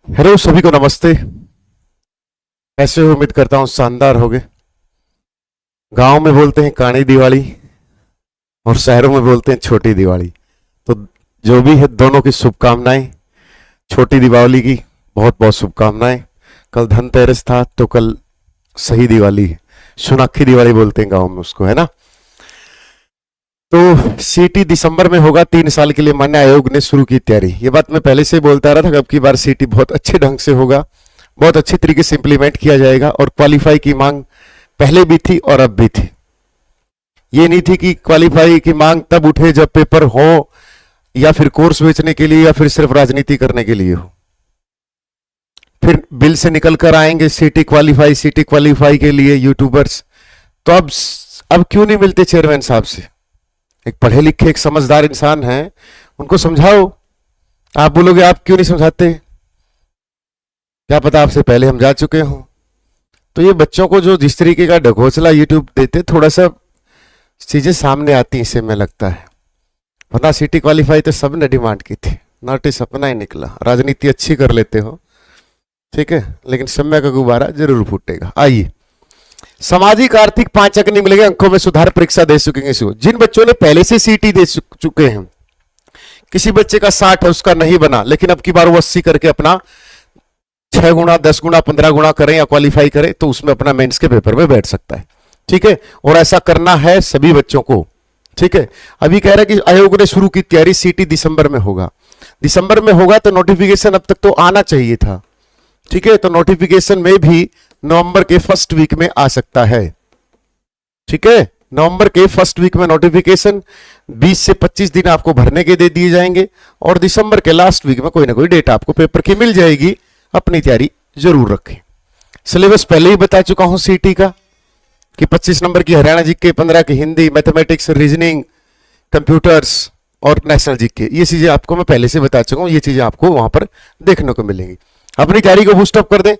Hello सभी को नमस्ते। कैसे हो? उम्मीद करता हूँ शानदार होगे। गांव में बोलते हैं काणी दिवाली और शहरों में बोलते हैं छोटी दिवाली। तो जो भी है दोनों की शुभकामनाएं। छोटी दीपावली की बहुत बहुत शुभकामनाएं। कल धनतेरस था तो कल सही दिवाली है। सोनाक्षी दिवाली बोलते हैं गांव में उसको, है ना। तो सीटी दिसंबर में होगा। 3 साल के लिए मान्य आयोग ने शुरू की तैयारी। ये बात मैं पहले से बोलता रहा था कि अब की बार सीटी बहुत अच्छे ढंग से होगा, बहुत अच्छे तरीके से इंप्लीमेंट किया जाएगा। और क्वालिफाई की मांग पहले भी थी और अब भी थी। ये नहीं थी कि क्वालिफाई की मांग तब उठे जब पेपर हो, या फिर कोर्स बेचने के लिए, या फिर सिर्फ राजनीति करने के लिए हो। फिर बिल से निकल कर आएंगे सीटी क्वालिफाई के लिए यूट्यूबर्स। तो अब क्यों नहीं मिलते चेयरमैन साहब से? एक पढ़े लिखे एक समझदार इंसान है, उनको समझाओ। आप बोलोगे आप क्यों नहीं समझाते, क्या पता आपसे पहले हम जा चुके हों। तो ये बच्चों को जो जिस तरीके का ढकोसला यूट्यूब देते, थोड़ा सा चीजें सामने आती इससे मैं लगता है। वरना सिटी क्वालिफाई तो सबने डिमांड की थी, नोटिस अपना ही निकला। राजनीति अच्छी कर लेते हो, ठीक है, लेकिन समय का गुब्बारा जरूर फूटेगा। आइए, सामाजिक आर्थिक 5 अंक नहीं मिलेंगे, अंकों में सुधार परीक्षा दे चुकेंगे। जिन बच्चों ने पहले से सीटी दे चुके हैं, किसी बच्चे का 60 है उसका नहीं बना, लेकिन अब की बार वो 80 करके अपना 6 गुना 10 गुना 15 गुना करें या क्वालिफाई करें तो उसमें अपना मेंस के पेपर में बैठ सकता है, ठीक है। और ऐसा करना है सभी बच्चों को, ठीक है। अभी कह रहा है कि आयोग ने शुरू की तैयारी, सीटी दिसंबर में होगा। दिसंबर में होगा तो नोटिफिकेशन अब तक तो आना चाहिए था, ठीक है। तो नोटिफिकेशन में भी नवंबर के फर्स्ट वीक में आ सकता है, ठीक है। नवंबर के फर्स्ट वीक में नोटिफिकेशन, 20 से 25 दिन आपको भरने के दे दिए जाएंगे, और दिसंबर के लास्ट वीक में कोई ना कोई डेट आपको पेपर की मिल जाएगी। अपनी तैयारी जरूर रखें। सिलेबस पहले ही बता चुका हूं सीटी का कि 25 नंबर की हरियाणा जीके, 15 की हिंदी, मैथमेटिक्स, रीजनिंग, कंप्यूटर्स और नेशनल जीके। ये चीजें आपको मैं पहले से बता चुका हूं, ये चीजें आपको वहां पर देखने को मिलेंगी। अपनी तैयारी को बूस्टअप कर दें।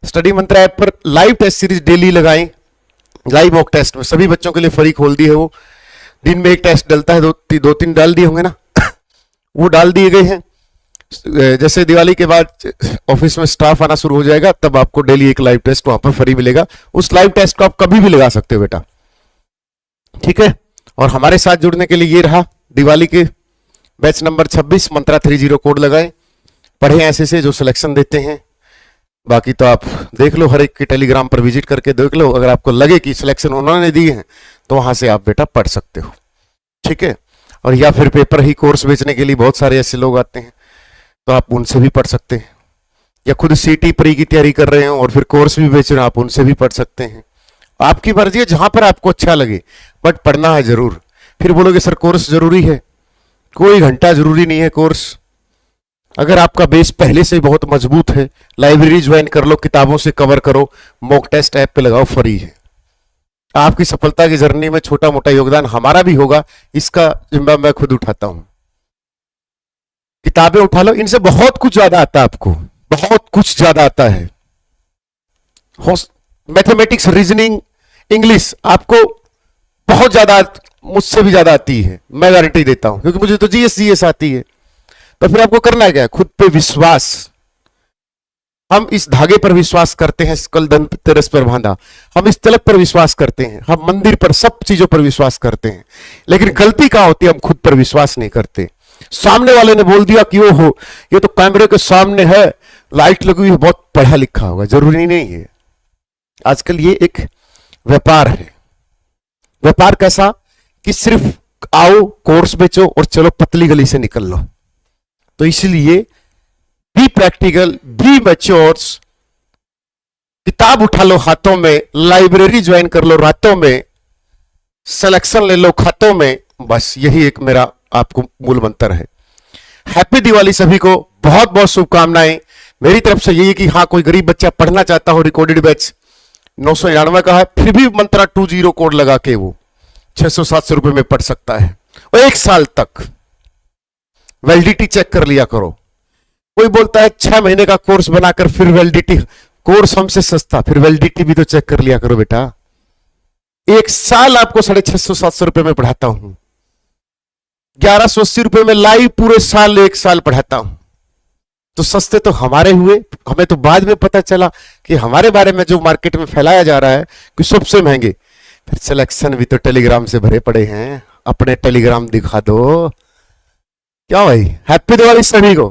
स्टडी मंत्र ऐप पर लाइव टेस्ट सीरीज डेली लगाएं। लाइव मॉक टेस्ट में सभी बच्चों के लिए फ्री खोल दी है। वो दिन में एक टेस्ट डलता है, दो तीन डाल दिए होंगे ना वो डाल दिए गए हैं। जैसे दिवाली के बाद ऑफिस में स्टाफ आना शुरू हो जाएगा, तब आपको डेली एक लाइव टेस्ट वहां पर फ्री मिलेगा। उस लाइव टेस्ट को आप कभी भी लगा सकते हो बेटा, ठीक है। और हमारे साथ जुड़ने के लिए ये रहा दिवाली के बैच नंबर 26 मंत्रा 30 कोड लगाएं। पढ़े ऐसे से जो सिलेक्शन देते हैं। बाकी तो आप देख लो, हर एक के टेलीग्राम पर विजिट करके देख लो। अगर आपको लगे कि सिलेक्शन उन्होंने दी है तो वहां से आप बेटा पढ़ सकते हो, ठीक है। और या फिर पेपर ही कोर्स बेचने के लिए बहुत सारे ऐसे लोग आते हैं, तो आप उनसे भी पढ़ सकते हैं। या खुद सीटी प्री की तैयारी कर रहे हो और फिर कोर्स भी बेच रहे हो, आप उनसे भी पढ़ सकते हैं। आपकी मर्जी है, जहां पर आपको अच्छा लगे, बट पढ़ना है जरूर। फिर बोलोगे सर कोर्स जरूरी है, कोई घंटा जरूरी नहीं है कोर्स। अगर आपका बेस पहले से बहुत मजबूत है, लाइब्रेरी ज्वाइन कर लो, किताबों से कवर करो, मॉक टेस्ट ऐप पे लगाओ, फ्री है। आपकी सफलता की जर्नी में छोटा मोटा योगदान हमारा भी होगा, इसका जिम्मा मैं खुद उठाता हूं। किताबें उठा लो, इनसे बहुत कुछ ज्यादा आता है आपको, बहुत कुछ ज्यादा आता है। मैथमेटिक्स, रीजनिंग, इंग्लिश आपको बहुत ज्यादा, मुझसे भी ज्यादा आती है, मैं गारंटी देता हूं, क्योंकि मुझे तो जीएस आती है। तो फिर आपको करना है क्या? खुद पे विश्वास। हम इस धागे पर विश्वास करते हैं, कल धनतेरस पर बांधा। हम इस तिलक पर विश्वास करते हैं, हम मंदिर पर, सब चीजों पर विश्वास करते हैं। लेकिन गलती कहां होती है? हम खुद पर विश्वास नहीं करते। सामने वाले ने बोल दिया कि वो हो, ये तो कैमरे के सामने है, लाइट लगी हुई है, बहुत पढ़ा लिखा होगा, जरूरी नहीं है। आजकल ये एक व्यापार है। व्यापार कैसा कि सिर्फ आओ, कोर्स बेचो और चलो पतली गली से निकल लो। तो इसलिए बी प्रैक्टिकल, बी मैच्योर्स। किताब उठा लो हाथों में, लाइब्रेरी ज्वाइन कर लो रातों में, सिलेक्शन ले लो खातों में। बस यही एक मेरा आपको मूल मंत्र है। हैप्पी दिवाली सभी को, बहुत बहुत शुभकामनाएं मेरी तरफ से। यही कि हाँ, कोई गरीब बच्चा पढ़ना चाहता हो, रिकॉर्डेड बैच 999 का है, फिर भी मंत्रा 20 कोड लगा के वो 600-700 रुपए में पढ़ सकता है, और 1 साल तक वैलिडिटी चेक कर लिया करो। कोई बोलता है 6 महीने का कोर्स बनाकर फिर वैलिडिटी, कोर्स हमसे सस्ता, फिर वैलिडिटी भी तो चेक कर लिया करो बेटा। 1 साल आपको 650-700 रुपए में पढ़ाता हूं, 1180 रुपए में लाइव पूरे साल 1 साल पढ़ाता हूं। तो सस्ते तो हमारे हुए, हमें तो बाद में पता चला कि हमारे बारे में जो मार्केट में फैलाया जा रहा है कि सबसे महंगे। फिर सिलेक्शन भी तो टेलीग्राम से भरे पड़े हैं, अपने टेलीग्राम दिखा दो। क्या भाई, हैप्पी दिवाली सभी को।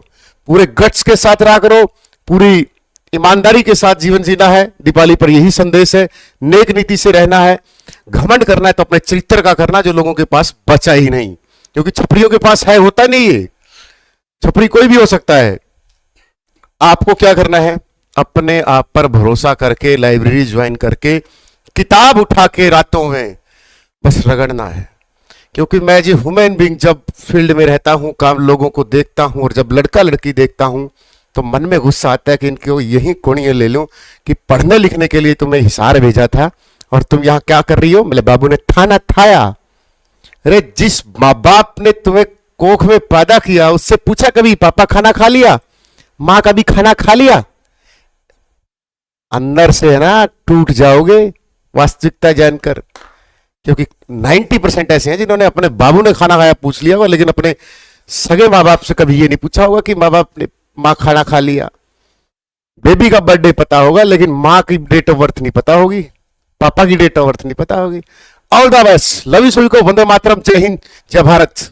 पूरे गट्स के साथ रहा करो, पूरी ईमानदारी के साथ जीवन जीना है। दीपावली पर यही संदेश है, नेक नीति से रहना है। घमंड करना है तो अपने चरित्र का करना, जो लोगों के पास बचा ही नहीं, क्योंकि छपरियों के पास है, होता नहीं है। छपरी कोई भी हो सकता है। आपको क्या करना है, अपने आप पर भरोसा करके लाइब्रेरी ज्वाइन करके किताब उठा के रातों में बस रगड़ना है। क्योंकि मैं जो ह्यूमन बीइंग जब फील्ड में रहता हूं, काम लोगों को देखता हूं और जब लड़का लड़की देखता हूं तो मन में गुस्सा आता है कि इनको यही कोणिए ले लूं कि पढ़ने लिखने के लिए तुम्हें हिसार भेजा था और तुम यहां क्या कर रही हो। मेरे बाबू ने थाना थाया। अरे जिस माँ बाप ने तुम्हें कोख में पैदा किया उससे पूछा कभी पापा खाना खा लिया, माँ कभी खाना खा लिया? अंदर से है ना टूट जाओगे वास्तविकता जानकर। क्योंकि 90% ऐसे हैं जिन्होंने अपने बाबू ने खाना खाया पूछ लिया होगा, लेकिन अपने सगे माँ बाप से कभी ये नहीं पूछा होगा कि माँ बाप ने माँ खाना खा लिया। बेबी का बर्थडे पता होगा लेकिन माँ की डेट ऑफ बर्थ नहीं पता होगी, पापा की डेट ऑफ बर्थ नहीं पता होगी। All the best, love you सभी को, वंदे मातरम, जय हिंद, जय भारत।